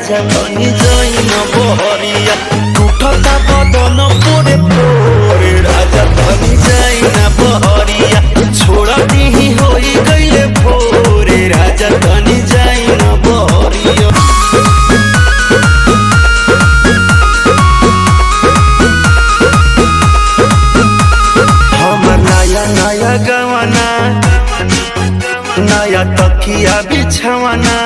राजा तनी जाई न बहरिया टूटता बदन पोरे पोरे राजा तनी जाई न बहरिया छोड़ा दी होई गईले भोरे राजा तनी जाई न बहरिया। हमर नया नया गवाना नया तकिया बिछवाना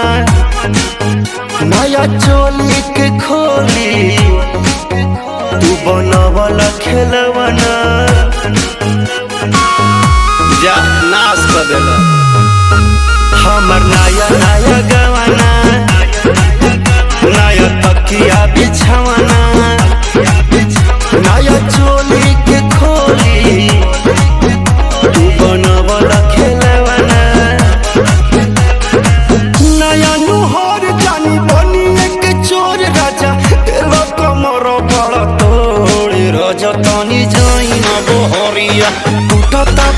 नया चोली के खोली तू बनवल खेलवाना जा नाश कर देला। हमर नया नया गवाना नया तकिया बिछवाना नया चोली के खोली तू बनवल खेलवाना नया नुहर जानी बनी एक चोर राजा तेरा कमर बड़ा तोड़ राजा तनी जाई न बहरिया टूटता